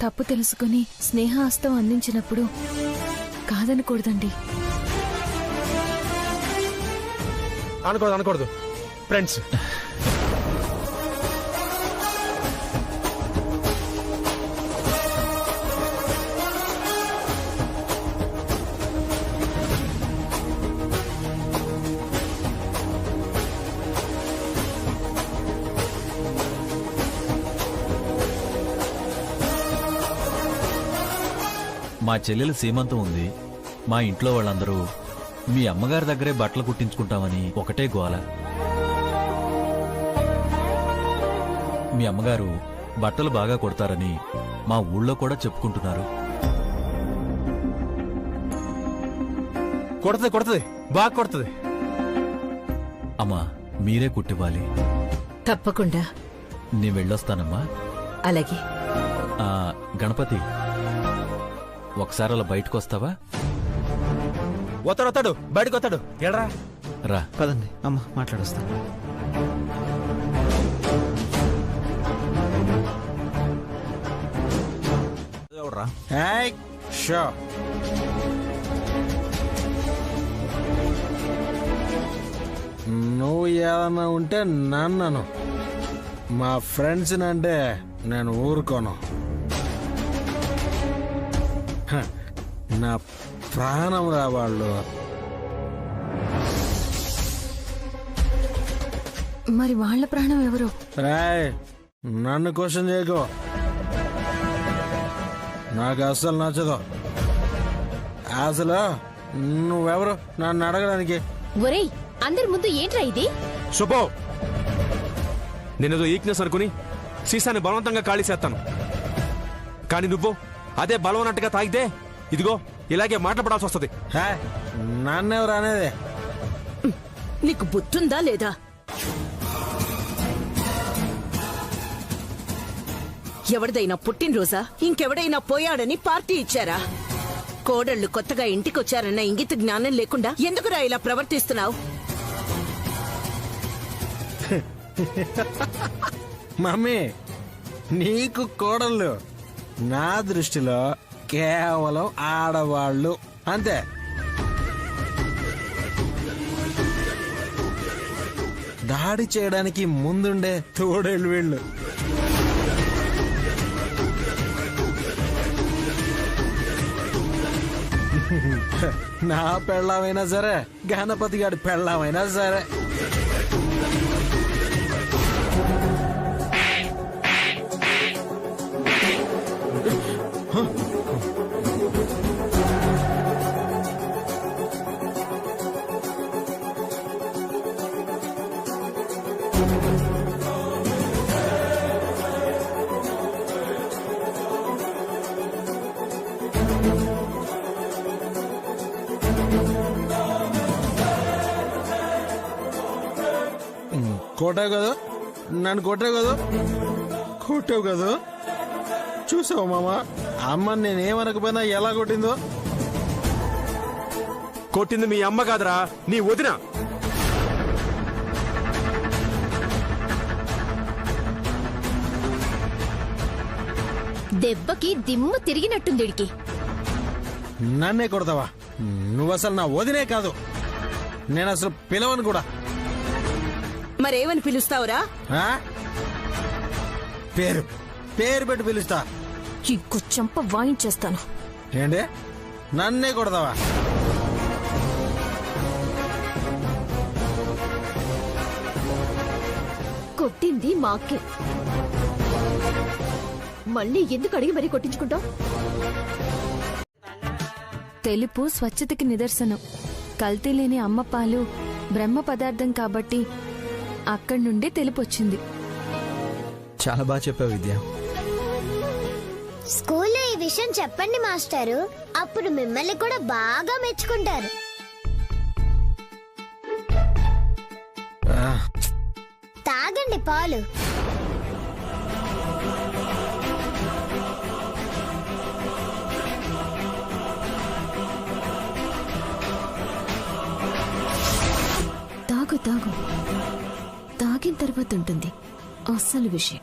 తప్పు తెలుసుకుని స్నేహాస్తం అందించినప్పుడు కాదనకూడదండి. అనకూడదు ఫ్రెండ్స్. మా చెల్లెలు సీమంతం ఉంది. మా ఇంట్లో వాళ్ళందరూ మీ అమ్మగారి దగ్గరే బట్టలు కుట్టించుకుంటామని ఒకటే గోల. మీ అమ్మగారు బట్టలు బాగా కొడతారని మా ఊళ్ళో కూడా చెప్పుకుంటున్నారు. కొడుతుంది బాగా కొడుతుంది. అమ్మా మీరే కుట్టివ్వాలి. తప్పకుండా. నేను వెళ్ళొస్తానమ్మా. అలాగే. గణపతి ఒకసారి అలా బయటకు వస్తావా? వస్తాడు బయటకు వస్తాడు. ఎడరా రా. పదండి అమ్మ మాట్లాడొస్తాను. నువ్వు ఏదన్నా ఉంటే నన్ను మా ఫ్రెండ్స్ అంటే నేను ఊరుకోను. నా ప్రాణం రా వాళ్ళు. మరి వాళ్ళ ప్రాణం ఎవరు? రాయ్ నన్ను క్వశ్చన్ చేయకు. నాకు అస్సలు నచ్చదు. అసలు నువ్వెవరు నన్ను అడగడానికి? ఒరేయ్ అందరి ముందు ఏంట్రా ఇది? శుభో, నేనేదో ఈక్నెస్ అనుకుని సీసాని బలవంతంగా ఖాళీ చేస్తాను. కానీ నువ్వు అదే బలవనట్టుగా తాగితే ఇదిగో ఇలాగే మాట్లాడాల్సి వస్తుంది. నన్నెవరు అనేది? నీకు బుద్ధుందా లేదా? ఎవరిదైనా పుట్టినరోజా ఇంకెవడైనా పోయాడని పార్టీ ఇచ్చారా? కోడళ్లు కొత్తగా ఇంటికొచ్చారన్న ఇంగిత జ్ఞానం లేకుండా ఎందుకురా ఇలా ప్రవర్తిస్తున్నావు? మమ్మీ నీకు కోడళ్ళు నా దృష్టిలో కేవలం ఆడవాళ్ళు అంతే. దాడి చేయడానికి ముందుండే తోడేళ్ళు వీళ్ళు. నా పెళ్ళామైనా సరే, గణపతి గారి పెళ్ళామైనా సరే. కొట్టావు కదా, నన్ను కొట్టావు కదా, కొట్టావు కదా. చూసావు మామ, అమ్మ నేనేమనకపోయినా ఎలా కొట్టిందో. కొట్టింది మీ అమ్మ కాదురా, నీ వదిన. దెబ్బకి దిమ్మ తిరిగినట్టుందిడికి. నన్నే కొడతావా? నువ్వసలు నా వదినే కాదు. నేను అసలు పిలవను కూడా. మరేమని పిలుస్తావురా? పేరు పేరు పెట్టి పిలుస్తా. ఇంకో చెంప వాయించేస్తాను. ఏంటి నన్నే కొడతావా? కొట్టింది మా అక్కే. మళ్ళీ ఎందుకు అడిగి మరీ కొట్టించుకుంటావు? తెలుపు స్వచ్ఛతకి నిదర్శనం. కల్తీ లేని అమ్మ పాలు బ్రహ్మ పదార్థం కాబట్టి అక్కడి నుండి తెలుపు వచ్చింది. చాలా బాగా చెప్పావు విద్య. స్కూల్లో ఈ విషయం చెప్పండి మాస్టారు, అప్పుడు మిమ్మల్ని కూడా బాగా మెచ్చుకుంటారు. తాగండి పాలు. తాగు తాగు. తాగిన తర్వాత ఉంటుంది అసలు విషయం.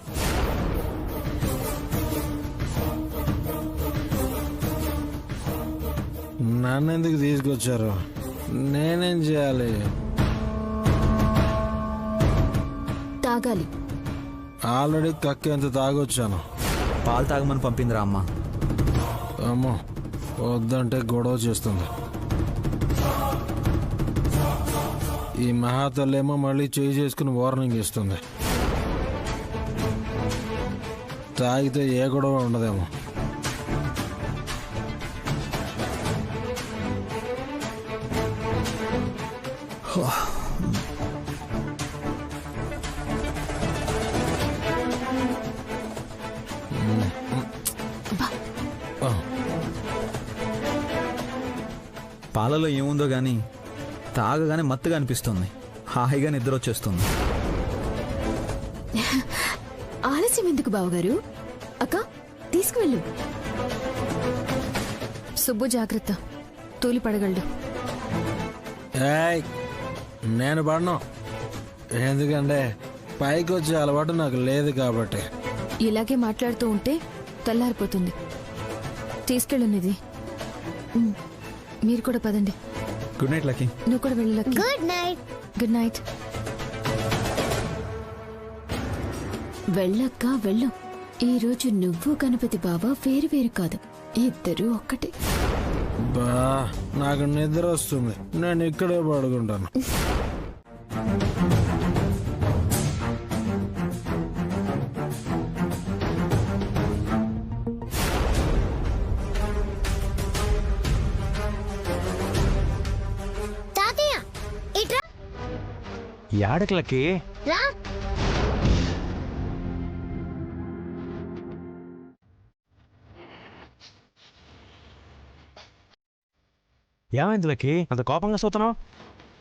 నన్ను ఎందుకు తీసుకొచ్చారు? నేనేం చేయాలి? తాగాలి. ఆల్రెడీ కక్కేంత తాగొచ్చాను. పాలు తాగమని పంపిందిరా అమ్మ. అమ్మో, వద్దంటే గొడవ చేస్తుంది. ఈ మహాతల్లేమో మళ్ళీ చేయి చేసుకుని వార్నింగ్ ఇస్తుంది. తాగితే ఏ గొడవ ఉండదేమో. పాలలో ఏముందో గాని తాగగానే మత్తుగా అనిపిస్తుంది. హాయిగా నిద్ర వచ్చేస్తుంది. ఆలస్యం ఎందుకు బావగారు? అక్క తీసుకువెళ్ళు. సుబ్బు జాగ్రత్త, తూలి పడగలడు. ఏయ్, నేను పడను. ఎందుకంటే పైకి వచ్చే అలవాటు నాకు లేదు కాబట్టి. ఇలాగే మాట్లాడుతూ ఉంటే తెల్లారిపోతుంది. తీసుకెళ్ళనిది. మీరు కూడా పదండి. Good night Lucky. నువ్వు కూడా వెళ్ళు Lucky. Good night. Good night. వెళ్ళక్క వెళ్ళు. ఈ రోజు నువ్వు గణపతి బావ వేరు వేరు కాదు, ఇద్దరు ఒక్కటే. బా, నాకు నిద్ర వస్తుంది. నేను ఇక్కడే పడుకుంటాను. తాతయ్య ఇట్రా. యాడకలకి రా. ఏమైందిలకి అంత కోపంగా చూస్తున్నావు?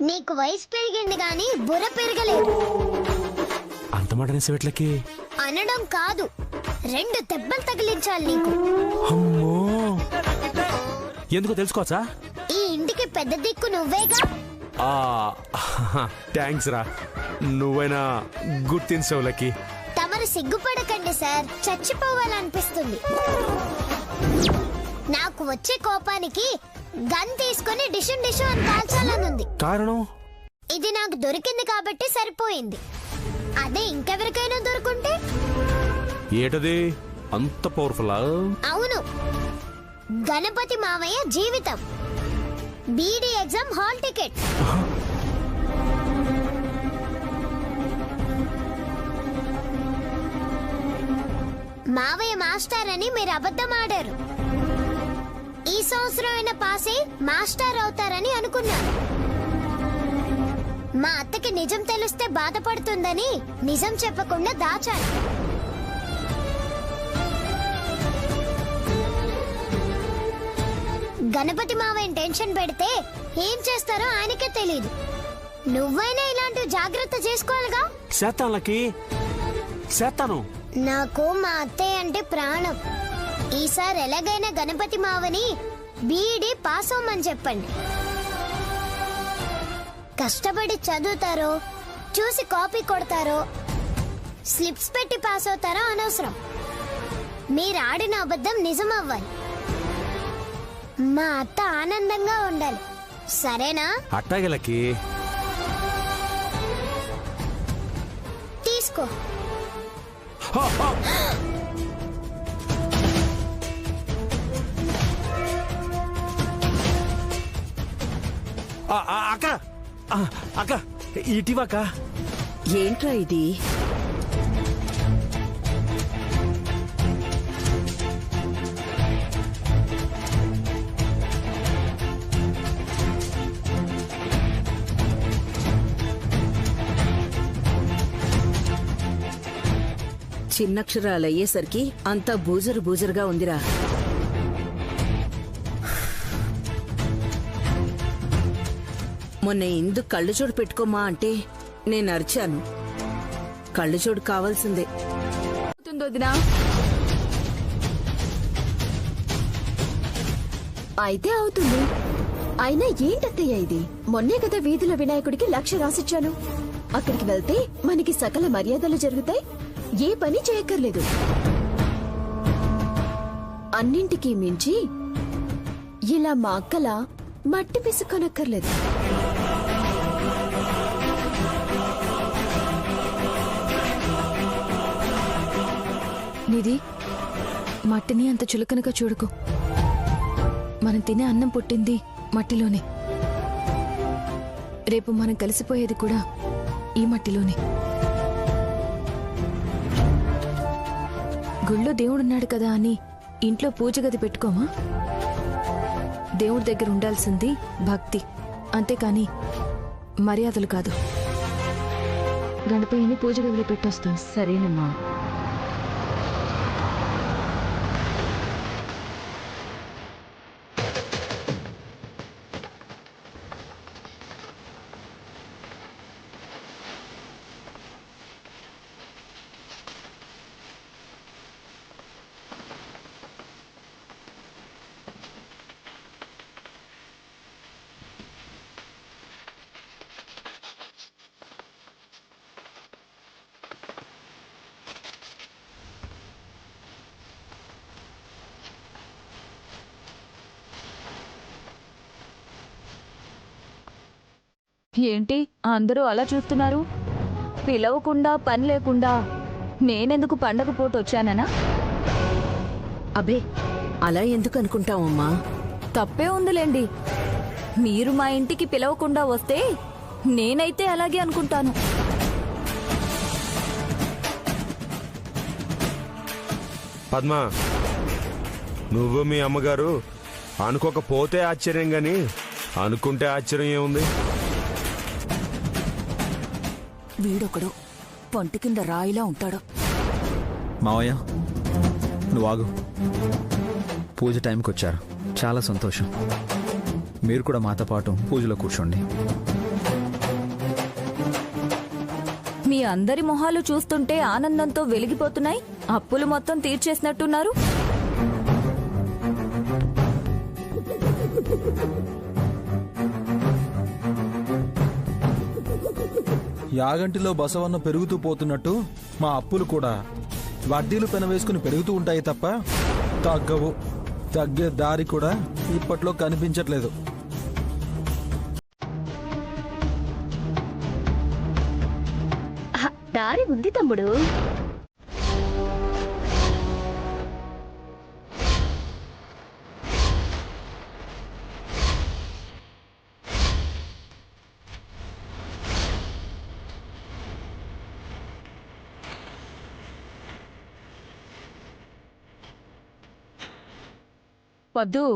నీకు వయసు పెరిగింది గాని బుర్ర పెరగలేదు. అంత మాట అనేసేవట్లకి? అనడం కాదు, 2 దెబ్బలు తగిలించాలి నీకు. అమ్మో, ఎందుకో తెలుసుకోవచ్చా? ఈ ఇంటికి పెద్ద దిక్కు నువ్వేగా. థ్యాంక్స్ రా, నువ్వైనా గుర్తించావు లక్కీ. తమరు సిగ్గుపడకండి సార్, చచ్చిపోవాలనిపిస్తుంది. నాకు వచ్చే కోపానికి గన్ తీసుకుని డిషు డిషు అని కాల్చాలనుంది. కారణం? ఇది నాకు దొరికింది కాబట్టి సరిపోయింది. అదే ఇంకెవరికైనా దొరుకుంటే? ఏటది అంత పవర్ఫుల్? అవును, గణపతి మావయ్య జీవితం, బీడీ ఎగ్జామ్ హాల్ టికెట్. మావయ్య మాస్టర్ అని మీరు అబద్ధం ఆడారు. ఈ సంవత్సరం అయిన పాసే మాస్టర్ అవుతారని అనుకున్నాను. మా అత్తకి నిజం తెలిస్తే బాధపడుతుందని నిజం చెప్పకుండా దాచాను. గణపతి మావయ్య టెన్షన్ పెడితే ఏం చేస్తారో ఆయనకే తెలియదు. నువ్వైనా ఇలాంటి జాగ్రత్త చేసుకోవాలిగా. చేస్తానులకి, చేస్తాను. నాకు మా అత్తయ్య అంటే ప్రాణం. ఈసారి ఎలాగైనా గణపతి మావని బీఈడీ పాస్ అవ్వమని చెప్పండి. కష్టపడి చదువుతారో, చూసి కాపీ కొడతారో, స్లిప్స్ పెట్టి పాస్ అవుతారో అనవసరం. మీరు ఆడిన అబద్ధం నిజం అవ్వాలి. మా అత్త ఆనందంగా ఉండాలి, సరేనా? అట్టాగే లక్కీ. తీసుకో. అక్క, అక్క ఇటీవక్క. ఏంట్రా ఇది? చిన్నక్షరాలు అయ్యేసరికి అంతా బూజరు బూజరుగా ఉందిరా. మొన్న ఇందు కళ్ళజోడు పెట్టుకోమా అంటే నేను అరిచాను. కళ్ళజోడు కావాల్సిందే. అయితే అవుతుంది. అయినా ఏంటత్తయ్య ఇది? మొన్నే కదా వీధిలో వినాయకుడికి 1,00,000 రాసిచ్చాను. అక్కడికి వెళ్తే మనకి సకల మర్యాదలు జరుగుతాయి, ఏ పని చేయక్కర్లేదు. అన్నింటికీ మించి ఇలా మా అక్కలా మట్టి పిసుకొనక్కర్లేదు. నిధి, మట్టిని అంత చులకనగా చూడకు. మనం తినే అన్నం పుట్టింది మట్టిలోనే. రేపు మనం కలిసిపోయేది కూడా ఈ మట్టిలోనే. గుళ్ళో దేవుడున్నాడు కదా అని ఇంట్లో పూజ గది పెట్టుకోమా? దేవుడి దగ్గర ఉండాల్సింది భక్తి, అంతేకాని మర్యాదలు కాదు. గణపయ్యని పూజ గదిలో పెట్టొస్తాం. సరేనమ్మా. ఏంటి అందరూ అలా చూస్తున్నారు? పిలవకుండా పని లేకుండా నేనెందుకు పండగ పూట వచ్చాననా? అబే, అలా ఎందుకు అనుకుంటావమ్మా? తప్పే ఉందిలేండి. మీరు మా ఇంటికి పిలవకుండా వస్తే నేనైతే అలాగే అనుకుంటాను. పద్మ, నువ్వు మీ అమ్మగారు అనుకోకపోతే ఆశ్చర్యం గాని అనుకుంటే ఆశ్చర్యం ఏముంది? వీడొకడు పంటి కింద రాయిలా ఉంటాడు. మావయ్య, నువ్వు ఆగు. పూజ టైంకి వచ్చారు, చాలా సంతోషం. మీరు కూడా మాతో పాటు పూజలో కూర్చోండి. మీ అందరి మొహాలు చూస్తుంటే ఆనందంతో వెలిగిపోతున్నాయి. అప్పులు మొత్తం తీర్చేసినట్టున్నారు. యాగంటిలో బసవన్న పెరుగుతూ పోతున్నట్టు మా అప్పులు కూడా వడ్డీలు పెనవేసుకుని పెరుగుతూ ఉంటాయి తప్ప తగ్గవు. తగ్గే దారి కూడా ఇప్పట్లో కనిపించట్లేదు. దారి ఉంది తమ్ముడు. వద్దు,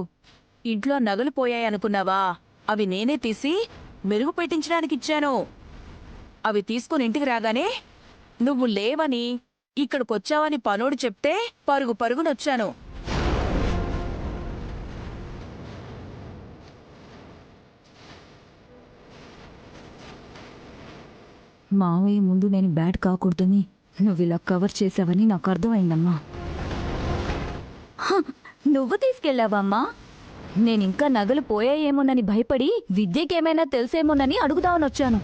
ఇంట్లో నగలు పోయాయనుకున్నావా? అవి నేనే తీసి మెరుగు పెట్టించడానికి ఇచ్చాను. అవి తీసుకుని ఇంటికి రాగానే నువ్వు లేవని, ఇక్కడికొచ్చావని పనోడు చెప్తే పరుగు పరుగునొచ్చాను. మావయ్య ముందు నేను బ్యాడ్ కాకూడదని నువ్వు ఇలా కవర్ చేసావని నాకు అర్థమైందమ్మా. నువ్వు తీసుకెళ్ళావమ్మా? నేనింకా నగలు పోయాయేమోనని భయపడి విద్యకేమైనా తెలిసేమోనని అడుగుదామని వచ్చాను.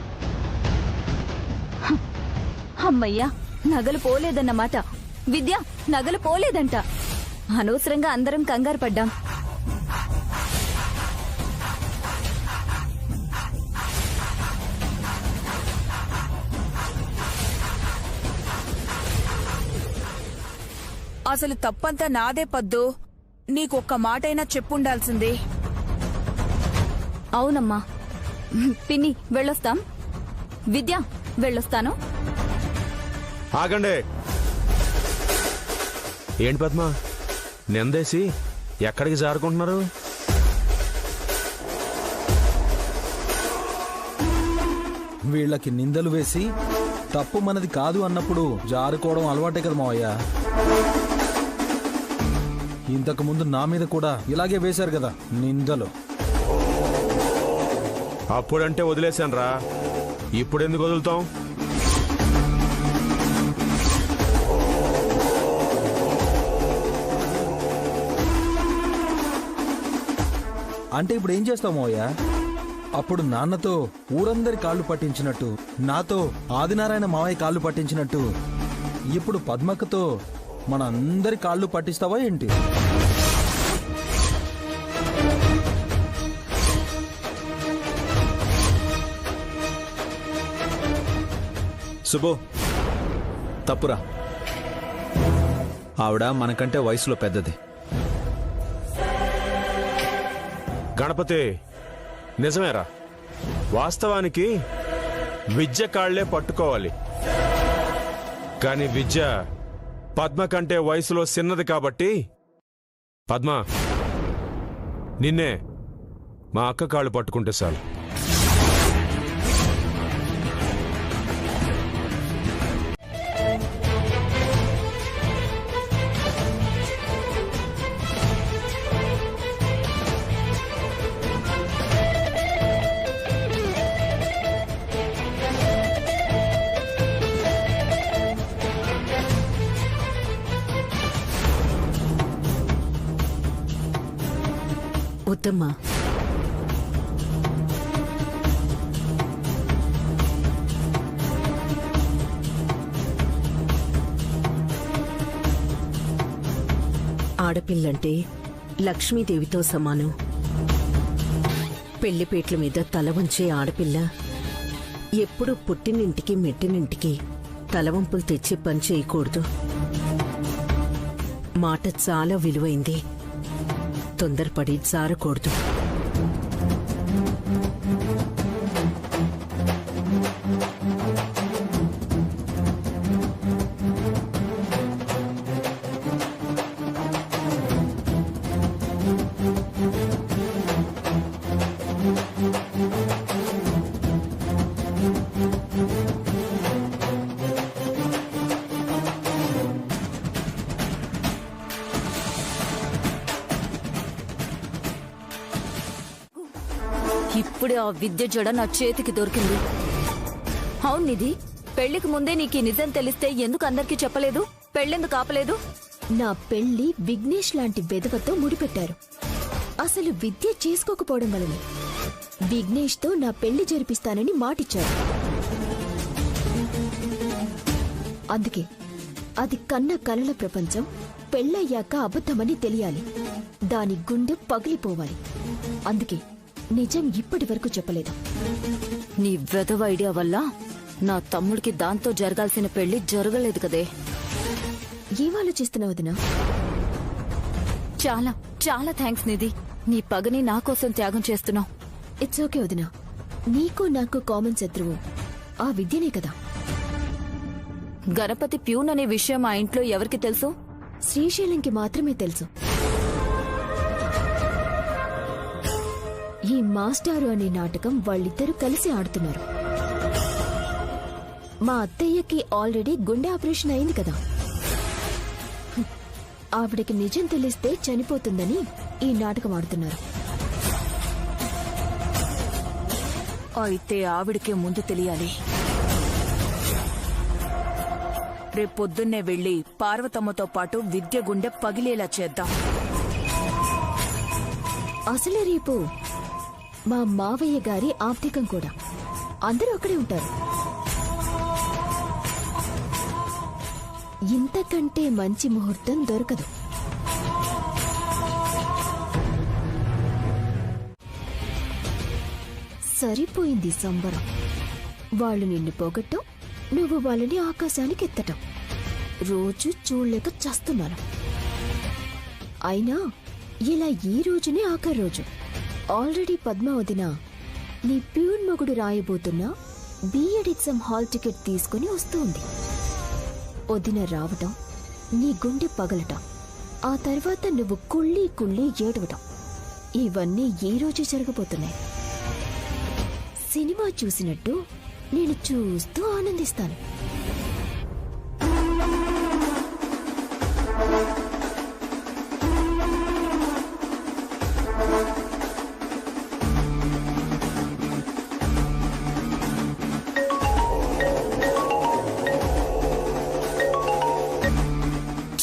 అమ్మయ్యా, నగలు పోలేదన్నమాట. విద్య, నగలు పోలేదంట. అనవసరంగా అందరం కంగారు పడ్డాం. అసలు తప్పంతా నాదే పద్దు. నీకొక్క మాటైనా చెప్పుండాల్సింది. అవునమ్మా. పిన్ని, వెళ్ళొస్తాం. విద్య, వెళ్ళొస్తాను. ఆగండి. ఏంటి పద్మ, నిందేసి ఎక్కడికి జారుకుంటున్నారు? వీళ్ళకి నిందలు వేసి తప్పు మనది కాదు అన్నప్పుడు జారుకోవడం అలవాటే కదా మావయ్య. ఇంతకు ముందు నా మీద కూడా ఇలాగే వేశారు కదా నిందలు. అప్పుడంటే వదిలేశాను రా, ఇప్పుడెందుకు వదులుతాం? అంటే ఇప్పుడు ఏం చేస్తావు మావయ్య? అప్పుడు నాన్నతో ఊరందరి కాళ్ళు పట్టించినట్టు, నాతో ఆదినారాయణ మావయ్య కాళ్ళు పట్టించినట్టు ఇప్పుడు పద్మక్కతో మన అందరి కాళ్ళు పట్టిస్తావా ఏంటి? శుభో తప్పురా. ఆవిడ మనకంటే వయసులో పెద్దది. గణపతి నిజమేరా, వాస్తవానికి విద్య కాళ్లే పట్టుకోవాలి. కానీ విద్య పద్మ కంటే వయసులో చిన్నది కాబట్టి పద్మ నిన్నే మా అక్క కాళ్ళు పట్టుకుంటే చాలు. వద్దమ్మా, ఆడపిల్లంటే లక్ష్మీదేవితో సమానం. పెళ్లిపేట్ల మీద తల వంచే ఆడపిల్ల ఎప్పుడూ పుట్టినింటికి మెట్టినింటికి తలవంపులు తెచ్చి పని చేయకూడదు. మాట చాలా విలువైంది, తొందరపడి జారకూడదు. ఇప్పుడే ఆ విద్య జడ నా చేతికి దొరికింది. అవును నిధి, పెళ్లికి ముందే నీకు ఈ నిజం తెలిస్తే ఎందుకు అందరికీ చెప్పలేదు? పెళ్ళెందుకు ఆపలేదు? నా పెళ్లి విఘ్నేష్ లాంటి వెధవతో ముడిపెట్టారు. అసలు విద్య చేసుకోకపోవడం వలనే విఘ్నేష్ తో నా పెళ్లి జరిపిస్తానని మాటిచ్చారు. అందుకే అది కన్న కలల ప్రపంచం పెళ్ళయ్యాక అబద్ధమని తెలియాలి. దాని గుండె పగిలిపోవాలి. అందుకే నిజం ఇప్పటి వరకు చెప్పలేదు. నీ వెధవ ఐడియా వల్ల నా తమ్ముడికి దాంతో జరగాల్సిన పెళ్లి జరగలేదు కదే. ఏం ఆలోచిస్తున్నావు వదినా? చాలా చాలా థ్యాంక్స్ నిధి, నీ పగని నా కోసం త్యాగం చేస్తున్నావు. ఇట్స్ ఓకే వదినా, నీకు నాకు కామన్ శత్రువు ఆ విద్యనే కదా. గణపతి ప్యూన్ అనే విషయం ఆ ఇంట్లో ఎవరికి తెలుసు? శ్రీశైలంకి మాత్రమే తెలుసు. ఈ మాస్టారు అనే నాటకం వాళ్ళిద్దరూ కలిసి ఆడుతున్నారు. మా అత్తయ్యకి ఆల్రెడీ గుండె ఆపరేషన్ అయింది కదా. ఆవిడకి నిజం తెలిస్తే చనిపోతుందని ఈ నాటకం ఆడుతున్నారు. అయితే ఆవిడకే ముందు తెలియాలి. రేపొద్దున్నే వెళ్లి పార్వతమ్మతో పాటు విద్య గుండె పగిలేలా చేద్దాం. అసలే రేపు మా మావయ్య గారి ఆర్థికం కూడా. అందరూ అక్కడే ఉంటారు. ఇంతకంటే మంచి ముహూర్తం దొరకదు. సరిపోయింది సంబరం. వాళ్ళు నిన్ను పోగొట్టం, నువ్వు వాళ్ళని ఆకాశానికి ఎత్తటం. రోజు చూడలేక చస్తున్నాను. అయినా ఇలా ఈ రోజునే ఆఖరి రోజు. ఆల్రెడీ పద్మ వదిన నీ ప్యూన్ మొగుడు రాయబోతున్న బిఎడ్ ఎగ్జామ్ హాల్ టికెట్ తీసుకుని వస్తుంది. వదిన రావటం, నీ గుండె పగలటం, ఆ తర్వాత నువ్వు కుళ్ళి కుళ్ళి ఏడవటం, ఇవన్నీ ఈ రోజు జరగబోతున్నాయి. సినిమా చూసినట్టు నేను చూస్తూ ఆనందిస్తాను.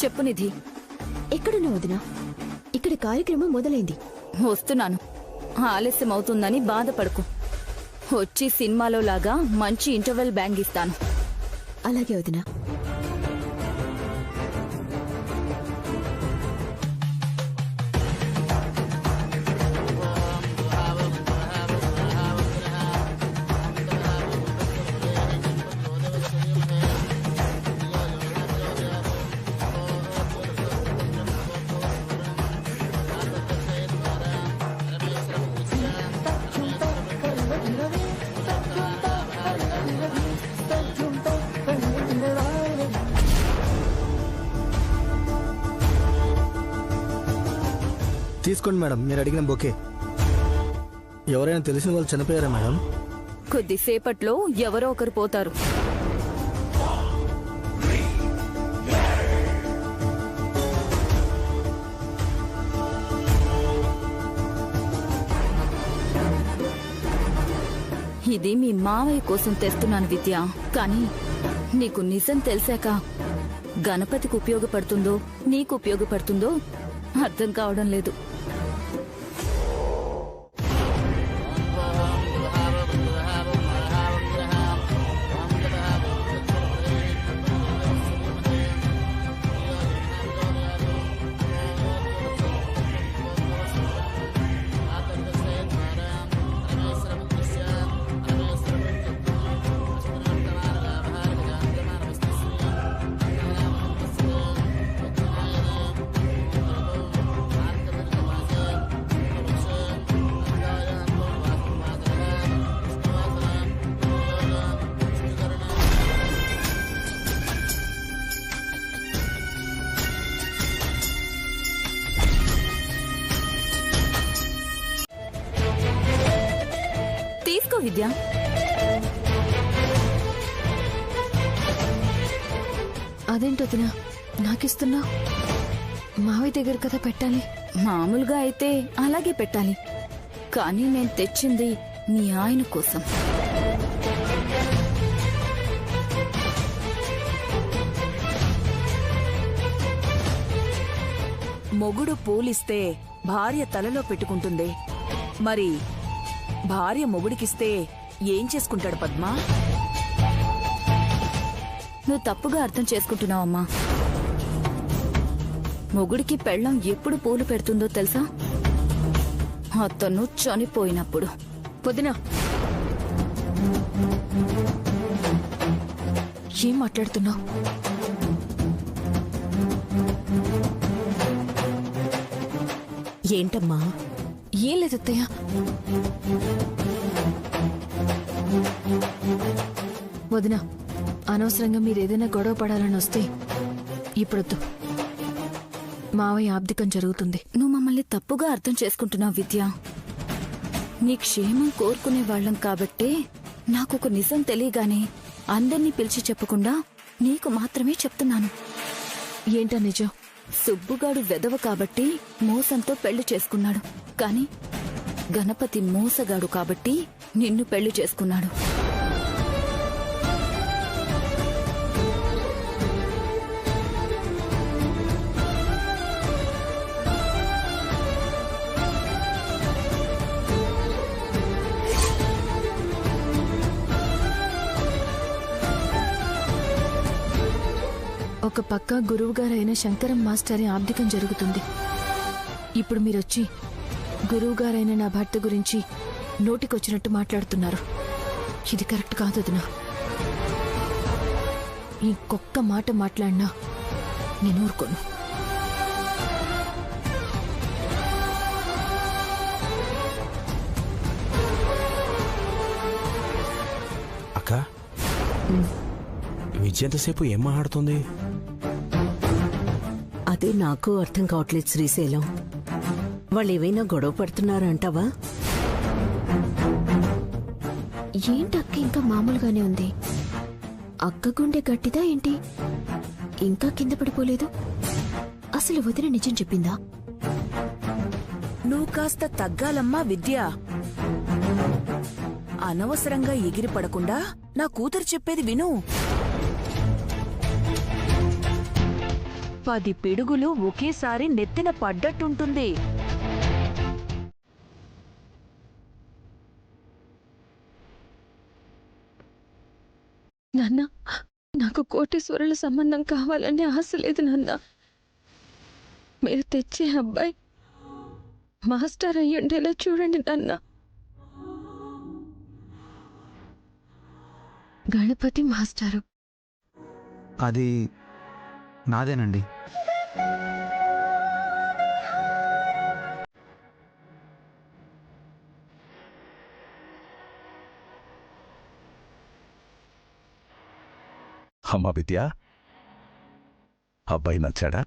చెప్పు నిధి. ఎక్కడున్నా వదినా? ఇక్కడ కార్యక్రమం మొదలైంది. వస్తున్నాను. ఆలస్యం అవుతుందని బాధపడకు. వచ్చి సినిమాలో లాగా మంచి ఇంటర్వెల్ బ్యాంగ్ ఇస్తాను. అలాగే వదినా. తీసుకోండి మేడం, మీరు అడిగిన బొకే. ఎవరైనా తెలిసిన వాళ్ళు చనిపోయారా మేడం? కొద్దిసేపట్లో ఎవరో ఒకరు పోతారు. ఇది మీ మావయ్య కోసం తెస్తున్నాను విద్య. కానీ నీకు నిజం తెలిసాక గణపతికి ఉపయోగపడుతుందో నీకు ఉపయోగపడుతుందో అర్థం కావడం లేదు. తీసుకో విద్య. అదేంటొదినా నాకిస్తున్నా? మావయ్య దగ్గర కదా పెట్టాలి. మామూలుగా అయితే అలాగే పెట్టాలి, కానీ నేను తెచ్చింది మీ ఆయన కోసం. మొగుడు పూలిస్తే భార్య తలలో పెట్టుకుంటుంది. మరి భార్య మొగుడికిస్తే ఏం చేసుకుంటాడు పద్మా? నువ్వు తప్పుగా అర్థం చేసుకుంటున్నావమ్మా. మొగుడికి పెళ్ళం ఎప్పుడు పూలు పెడుతుందో తెలుసా? అతను చనిపోయినప్పుడు. వదినా, ఏం మాట్లాడుతున్నావు? ఏంటమ్మా? ఏం లేదు అత్తయ్య. వదినా, అనవసరంగా మీరేదైనా గొడవ పడాలని వస్తే ఇప్పుడొద్దు. మావయ్య ఆబ్దికం జరుగుతుంది. నువ్వు మమ్మల్ని తప్పుగా అర్థం చేసుకుంటున్నావు విద్య. నీ క్షేమం కోరుకునే వాళ్ళం కాబట్టే నాకొక నిజం తెలియగానే అందర్నీ పిలిచి చెప్పకుండా నీకు మాత్రమే చెప్తున్నాను. ఏంటా నిజం? సుబ్బుగాడు వెదవ కాబట్టి మోసంతో పెళ్లి చేసుకున్నాడు. కాని గణపతి మోసగాడు కాబట్టి నిన్ను పెళ్లి చేసుకున్నాడు. ఒక పక్క గురువుగారైన శంకరం మాస్టరే ఆబ్దికం జరుగుతుంది. ఇప్పుడు మీరొచ్చి గురువుగారైన నా భర్త గురించి నోటికొచ్చినట్టు మాట్లాడుతున్నారు. ఇది కరెక్ట్ కాదు వదినా. ఇంకొక్క మాట మాట్లాడినా నేను ఊరుకోను. అక్క, విజయ ఎంతసేపు ఏం మాట్లాడుతుంది? అదే నాకు అర్థం కావట్లేదు శ్రీశైలం. వాళ్ళు ఏవైనా గొడవ పడుతున్నారంటావా? ఏంటక్క ఇంకా మామూలుగానే ఉంది. అక్క గుండె గట్టిదా ఏంటి? ఇంకా కింద పడిపోలేదు. అసలు వదిన నిజం చెప్పిందా? నువ్వు కాస్త తగ్గాలమ్మా విద్య. అనవసరంగా ఎగిరి పడకుండా నా కూతురు చెప్పేది విను. 10 పిడుగులు ఒకేసారి నెత్తిన పడ్డట్టుంటుంది. నాన్న, నాకు కోటీశ్వరుల సంబంధం కావాలని ఆశ లేదు నాన్న. మీరు తెచ్చే అబ్బాయి మాస్టర్ అయ్యుండేలా చూడండి నాన్న. గణపతి మాస్టారు. అది నాదేనండి. అమ్మా విద్య, అబ్బాయి నచ్చాడా?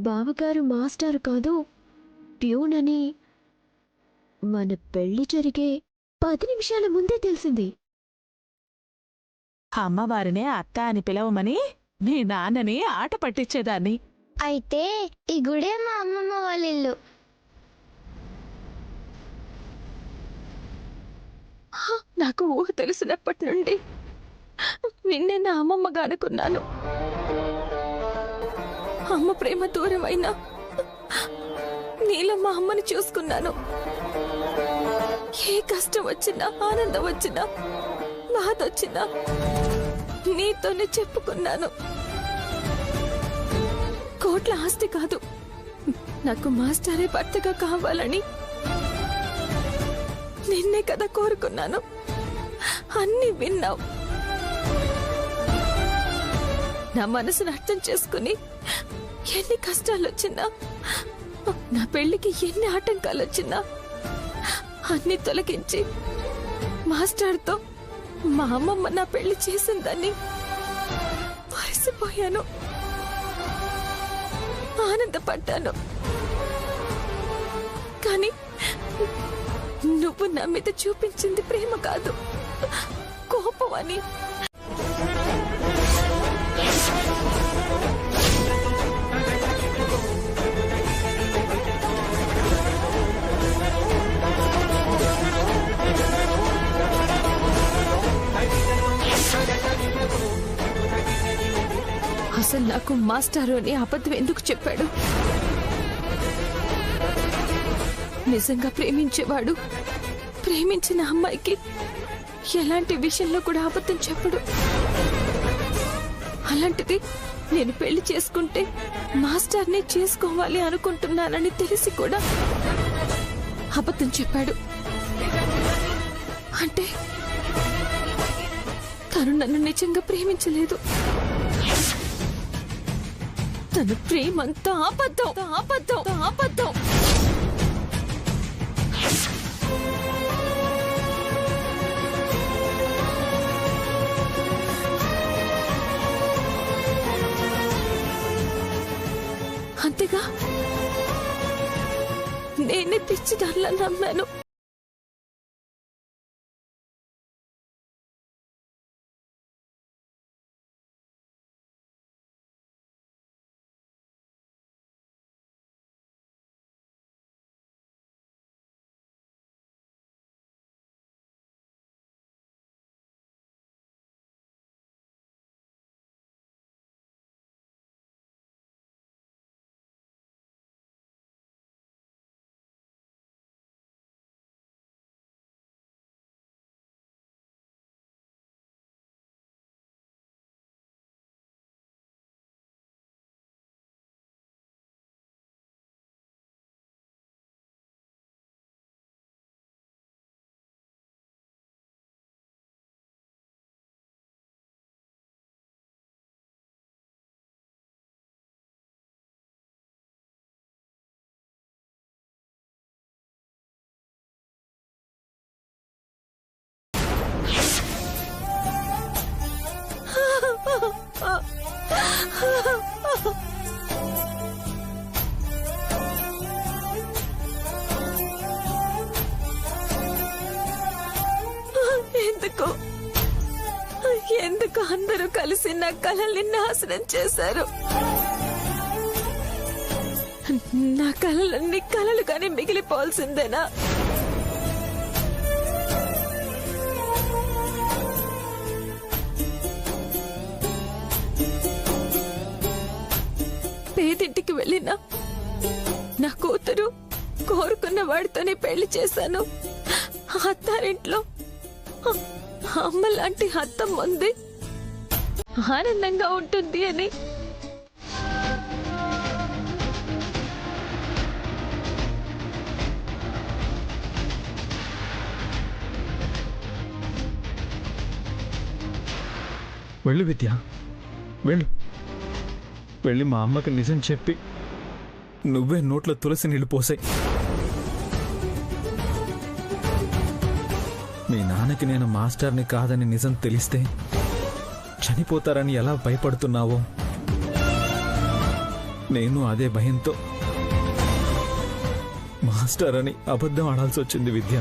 బావగారు మాస్టారు కాదు ప్యూన్ అని మన పెళ్లి జరిగే 10 నిమిషాల ముందే తెలిసింది. అమ్మవారినే అత్త అని పిలవమని నీ నాన్నని ఆట పట్టించేదాన్ని. అయితే ఈ గుడే మా అమ్మమ్మ వాళ్ళ ఇల్లు. నాకు ఊహ తెలిసినప్పటి నుండి నిన్నే నా అమ్మమ్మగా అనుకున్నాను. అమ్మ ప్రేమ దూరమైనా నీలో మా అమ్మని చూసుకున్నాను. ఏ కష్టం వచ్చినా, ఆనందం వచ్చినా, బాధ వచ్చినా నీతోనే చెప్పుకున్నాను. కోట్ల ఆస్తి కాదు, నాకు మాస్టరే భర్తగా కావాలని నిన్నే కదా కోరుకున్నాను. అన్నీ విన్నావు. నా మనసును అర్థం చేసుకుని ఎన్ని కష్టాలు వచ్చినా, నా పెళ్లికి ఎన్ని ఆటంకాలు వచ్చినా అన్ని తొలగించి మాస్టర్తో మా అమ్మమ్మ నా పెళ్లి చేసిందని మరిసిపోయాను. ఆనందపడ్డాను. కానీ నువ్వు నా మీద చూపించింది ప్రేమ కాదు, కోపం అని. అసలు నాకు మాస్టారు అని అబద్ధం ఎందుకు చెప్పాడు? నిజంగా ప్రేమించేవాడు ప్రేమించిన అమ్మాయికి ఎలాంటి విషయంలో కూడా అబద్ధం చెప్పడు. అలాంటిది నేను పెళ్లి చేసుకుంటే మాస్టర్ని చేసుకోవాలి అనుకుంటున్నానని తెలిసి కూడా అబద్ధం చెప్పాడు. అంటే తను నన్ను నిజంగా ప్రేమించలేదు. తన ప్రేమంతా అబద్ధం, అబద్ధం, అబద్ధం. అంతేగా నేనే పిచ్చిదానిలా నమ్మాను. ఎందుకు ఎందుకు అందరూ కలిసి నా కలల్ని నాశనం చేశారు? నా కలలన్నీ కలలుగానే మిగిలిపోవాల్సిందేనా? పేదింటికి వెళ్ళినా నా కూతురు కోరుకున్న వాడితోనే పెళ్లి చేశాను. అత్తారింట్లో అమ్మ లాంటి అత్తమ్మ ఉంది, ఆనందంగా ఉంటుంది అని. వెళ్ళు విద్య, వెళ్ళు. వెళ్ళి మా అమ్మకి నిజం చెప్పి నువ్వే నోట్లో తులసి నీళ్లు పోసాయి. మీ నాన్నకి నేను మాస్టర్ని కాదని నిజం తెలిస్తే చనిపోతారని ఎలా భయపడుతున్నావో నేను అదే భయంతో మాస్టర్ అని అబద్ధం ఆడాల్సి వచ్చింది విద్య.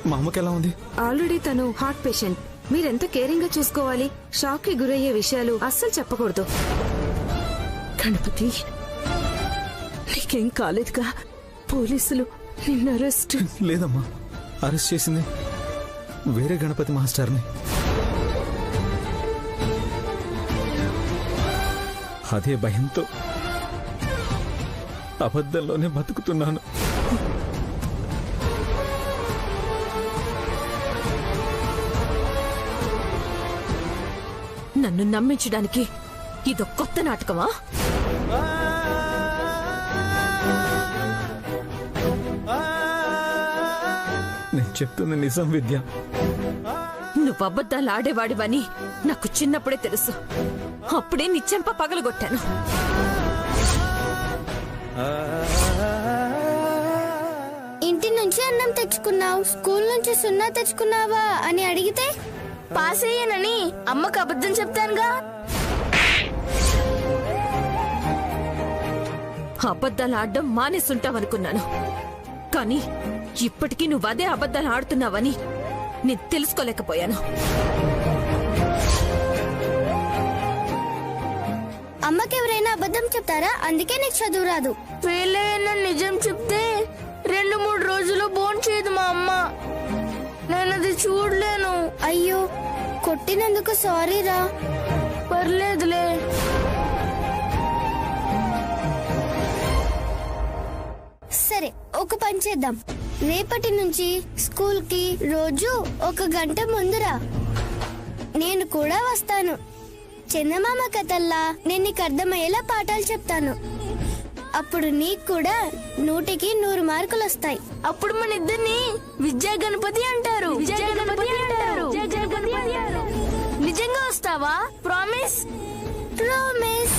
మా అమ్మకి ఎలా ఉంది? ఆల్రెడీ తను హార్ట్ పేషెంట్. మీరెంత కేరింగ్ గా చూసుకోవాలి. షాక్ కి గురయ్యే విషయాలు అస్సలు చెప్పకూడదు. గణపతి, నీకేం కాలేదుగా? పోలీసులు నిన్ను అరెస్ట్. లేదమ్మా, అరెస్ట్ చేసింది వేరే గణపతి మాస్టర్ని. అదే భయంతో అబద్ధంలోనే బతుకుతున్నాను. నన్ను నమ్మించడానికి ఇదో కొత్త నాటకమా? నేను చెప్తుంది నిజం విద్య. నువ్వు అబద్ధాలు ఆడేవాడివని నాకు చిన్నప్పుడే తెలుసు. అప్పుడే నీ చెంప పగలగొట్టాను. ఇంటి నుంచి అన్నం తెచ్చుకున్నావు, స్కూల్ నుంచి సున్నా తెచ్చుకున్నావా అని అడిగితే పాస్ అయ్యానని అమ్మకు అబద్ధం చెప్తానుగా. అబద్ధాలు ఆడడం మానేసుంటావనుకున్నాను, కానీ ఇప్పటికీ నువ్వు అదే అబద్ధాలు ఆడుతున్నావని నేను తెలుసుకోలేకపోయాను. అమ్మకి ఎవరైనా అబద్ధం చెప్తారా? అందుకే నీకు చదువు రాదు. వీళ్ళైనా నిజం చెప్తే 2-3 రోజులు భోంచేయదు మా అమ్మ. నేనది చూడలేను. అయ్యో, కొట్టినందుకు సారీ రా. పర్లేదులే. సరే, ఒక పని చేద్దాం. రేపటి నుంచి స్కూల్ కి రోజు 1 గంట ముందురా. నేను కూడా వస్తాను. చందమామ కథల్లా నేను నీకు అర్థమయ్యేలా పాఠాలు చెప్తాను. అప్పుడు నీకు కూడా 100కి 100 మార్కులు వస్తాయి. అప్పుడు మన ఇద్దరిని విద్యా గణపతి అంటారు. నిజంగా వస్తావా? ప్రామిస్? ప్రామిస్.